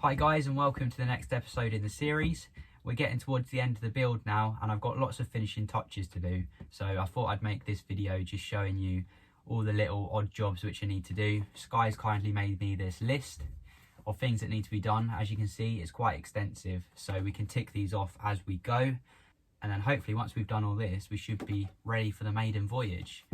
Hi guys, and welcome to the next episode in the series. We're getting towards the end of the build now, and I've got lots of finishing touches to do, so I thought I'd make this video just showing you all the little odd jobs which I need to do. Sky's kindly made me this list of things that need to be done. As you can see, it's quite extensive, so we can tick these off as we go, and then hopefully once we've done all this, we should be ready for the maiden voyage.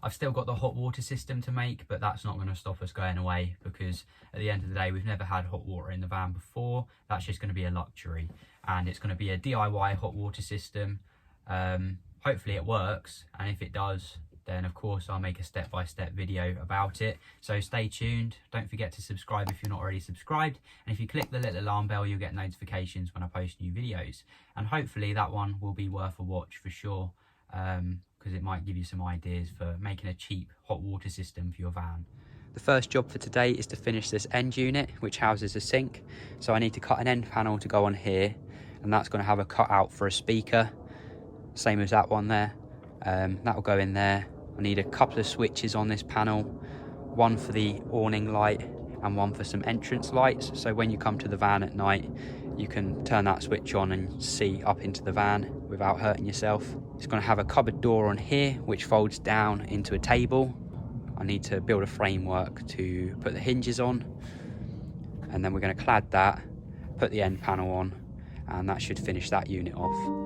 I've still got the hot water system to make, but that's not going to stop us going away, because at the end of the day, we've never had hot water in the van before. That's just going to be a luxury, and it's going to be a DIY hot water system. Hopefully it works, and if it does, then of course I'll make a step-by-step video about it. So stay tuned. Don't forget to subscribe if you're not already subscribed, and if you click the little alarm bell, you'll get notifications when I post new videos, and hopefully that one will be worth a watch for sure, because it might give you some ideas for making a cheap hot water system for your van. The first job for today is to finish this end unit, which houses a sink. So I need to cut an end panel to go on here, and that's going to have a cutout for a speaker, same as that one there. That will go in there. I need a couple of switches on this panel, one for the awning light and one for some entrance lights, so when you come to the van at night you can turn that switch on and see up into the van without hurting yourself. It's going to have a cupboard door on here which folds down into a table. I need to build a framework to put the hinges on, and then we're going to clad that, put the end panel on, and that should finish that unit off.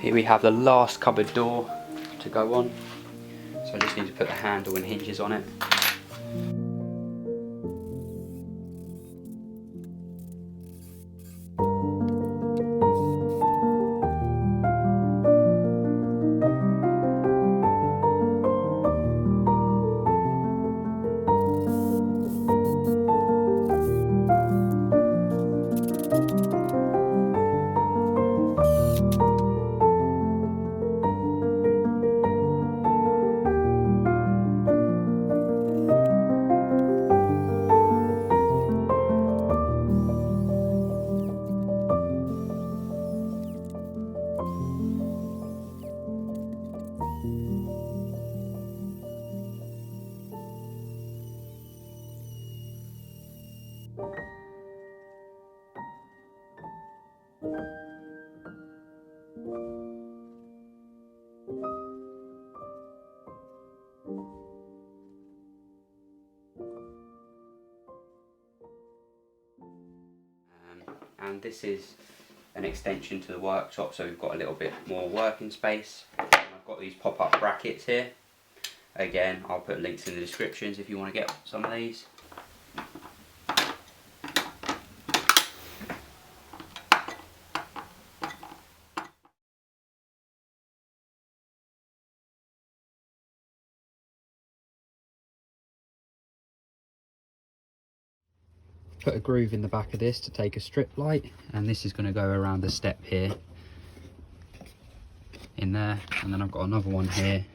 Here we have the last cupboard door to go on, so I just need to put the handle and hinges on it. and this is an extension to the worktop, so we've got a little bit more working space. And I've got these pop-up brackets here. Again, I'll put links in the descriptions if you want to get some of these. Put a groove in the back of this to take a strip light, and this is going to go around the step here in there, and then I've got another one here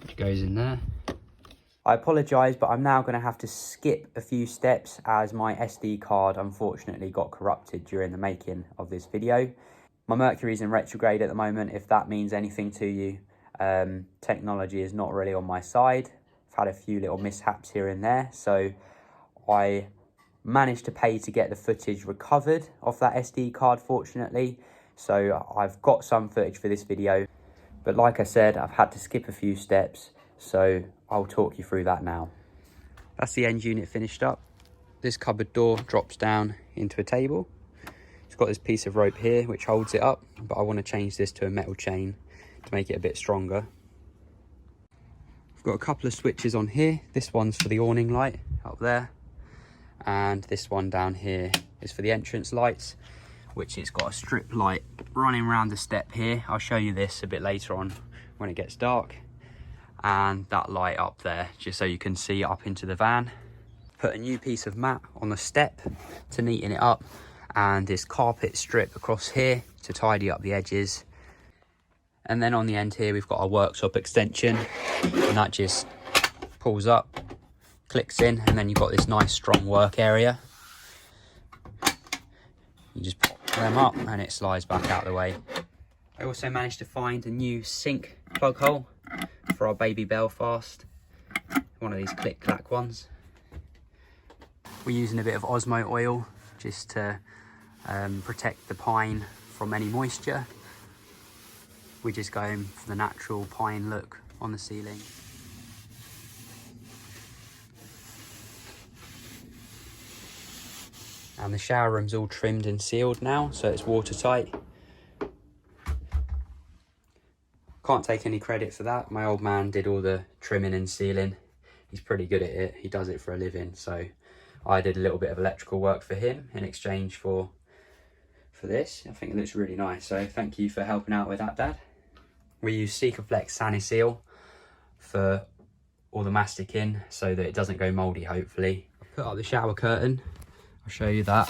which goes in there. I apologise, but I'm now going to have to skip a few steps as my SD card unfortunately got corrupted during the making of this video. My Mercury's in retrograde at the moment, if that means anything to you. Technology is not really on my side. I've had a few little mishaps here and there, so I managed to pay to get the footage recovered off that SD card, fortunately. So I've got some footage for this video, but like I said, I've had to skip a few steps, so I'll talk you through that now. That's the end unit finished up. This cupboard door drops down into a table. It's got this piece of rope here which holds it up, but I want to change this to a metal chain to make it a bit stronger. I've got a couple of switches on here. This one's for the awning light up there, and this one down here is for the entrance lights, which it's got a strip light running around the step here. I'll show you this a bit later on when it gets dark. And that light up there, just so you can see up into the van. Put a new piece of mat on the step to neaten it up, and this carpet strip across here to tidy up the edges. And then on the end here, we've got our worktop extension, and that just pulls up, clicks in, and then you've got this nice strong work area. You just pop them up and it slides back out of the way. I also managed to find a new sink plug hole for our baby Belfast, one of these click clack ones. We're using a bit of Osmo oil just to protect the pine from any moisture. We're just going for the natural pine look on the ceiling. And the shower room's all trimmed and sealed now, so it's watertight. Can't take any credit for that. My old man did all the trimming and sealing. He's pretty good at it. He does it for a living, so I did a little bit of electrical work for him in exchange for this. I think it looks really nice, so thank you for helping out with that, Dad. We use Sikaflex Sani-Seal for all the masticing so that it doesn't go mouldy, hopefully. I've put up the shower curtain. I'll show you that.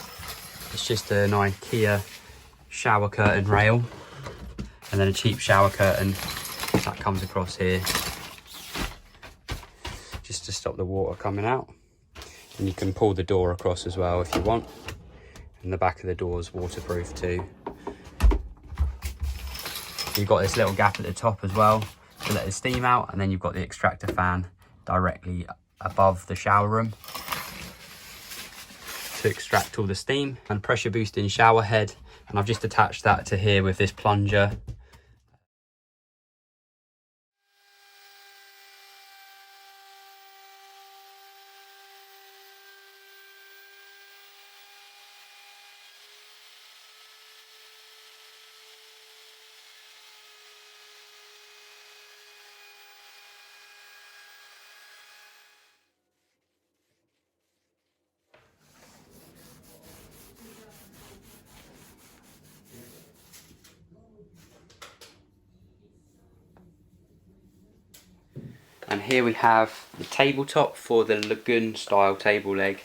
It's just an IKEA shower curtain rail, and then a cheap shower curtain that comes across here just to stop the water coming out. And you can pull the door across as well if you want. And the back of the door is waterproof too. You've got this little gap at the top as well to let the steam out, and then you've got the extractor fan directly above the shower room to extract all the steam, and pressure boosting shower head, and I've just attached that to here with this plunger. And here we have the tabletop for the Lagoon style table leg.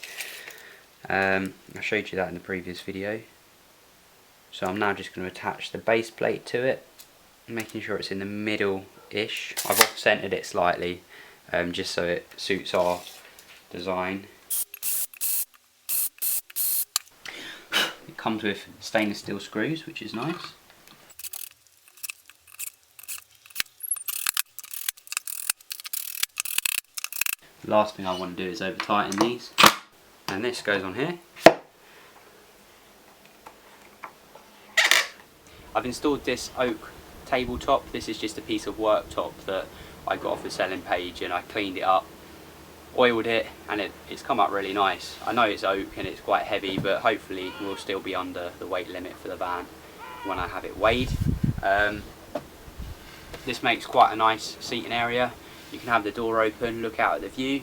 I showed you that in the previous video. So I'm now just going to attach the base plate to it, making sure it's in the middle-ish. I've off-centered it slightly, just so it suits our design. It comes with stainless steel screws, which is nice. The last thing I want to do is over tighten these, and this goes on here. I've installed this oak tabletop. This is just a piece of worktop that I got off the selling page, and I cleaned it up oiled it, and it's come up really nice. I know it's oak and it's quite heavy, but hopefully we'll still be under the weight limit for the van when I have it weighed. This makes quite a nice seating area. You can have the door open, look out at the view,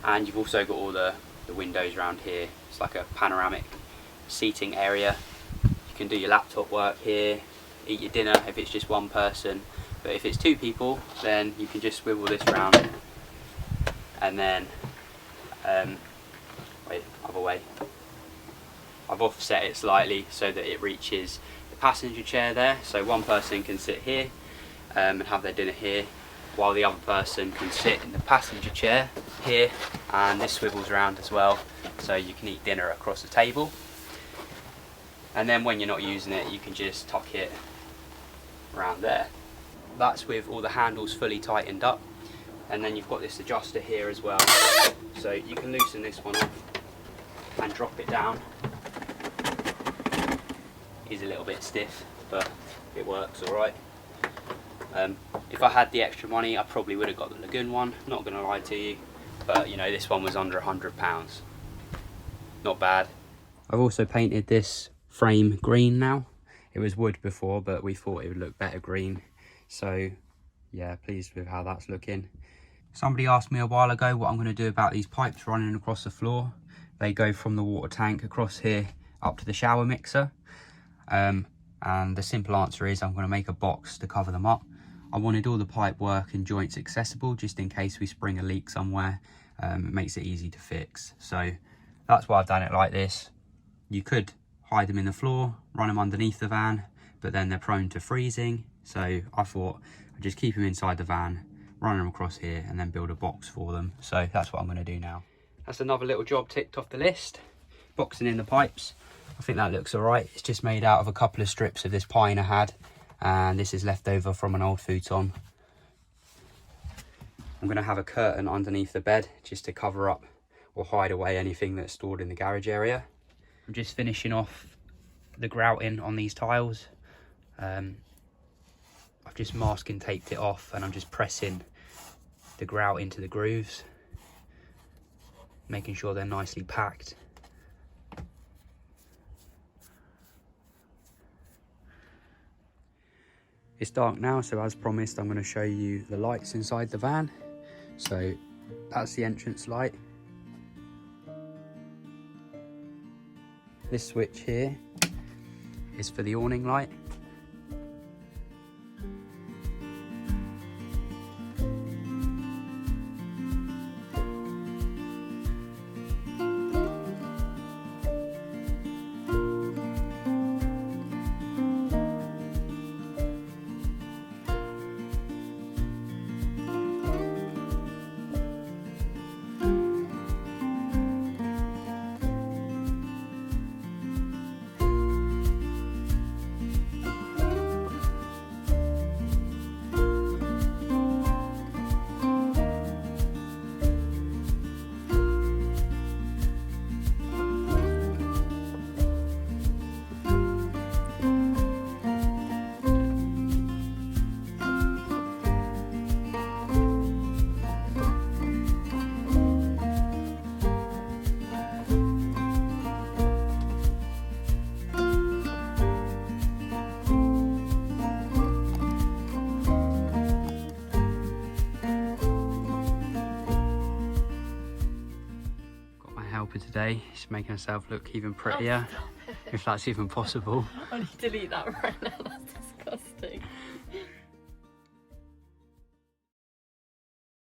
and you've also got all the windows around here. It's like a panoramic seating area. You can do your laptop work here, eat your dinner if it's just one person, but if it's 2 people, then you can just swivel this around, and then wait, other way. I've offset it slightly so that it reaches the passenger chair there, so one person can sit here and have their dinner here, while the other person can sit in the passenger chair here, and this swivels around as well, so you can eat dinner across the table. And then when you're not using it, you can just tuck it around there. That's with all the handles fully tightened up. And then you've got this adjuster here as well, so you can loosen this one off and drop it down. It's a little bit stiff, but it works all right. If I had the extra money, I probably would have got the Lagoon one, not gonna lie to you, but you know, this one was under £100. Not bad. I've also painted this frame green now. It was wood before, but we thought it would look better green, so yeah, pleased with how that's looking. Somebody asked me a while ago what I'm going to do about these pipes running across the floor. They go from the water tank across here up to the shower mixer, and the simple answer is I'm going to make a box to cover them up. I wanted all the pipe work and joints accessible, just in case we spring a leak somewhere. It makes it easy to fix, so that's why I've done it like this. You could hide them in the floor, run them underneath the van, but then they're prone to freezing, so I thought I'd just keep them inside the van, run them across here, and then build a box for them. So that's what I'm going to do now. That's another little job ticked off the list. Boxing in the pipes. I think that looks all right. It's just made out of a couple of strips of this pine I had, and this is left over from an old futon. I'm going to have a curtain underneath the bed just to cover up or hide away anything that's stored in the garage area. I'm just finishing off the grouting on these tiles. I've just masking taped it off, and I'm just pressing the grout into the grooves, making sure they're nicely packed. It's dark now, so as promised, I'm going to show you the lights inside the van. So that's the entrance light. This switch here is for the awning light. Helper today. She's making herself look even prettier, if that's even possible. I need to delete that right now. That's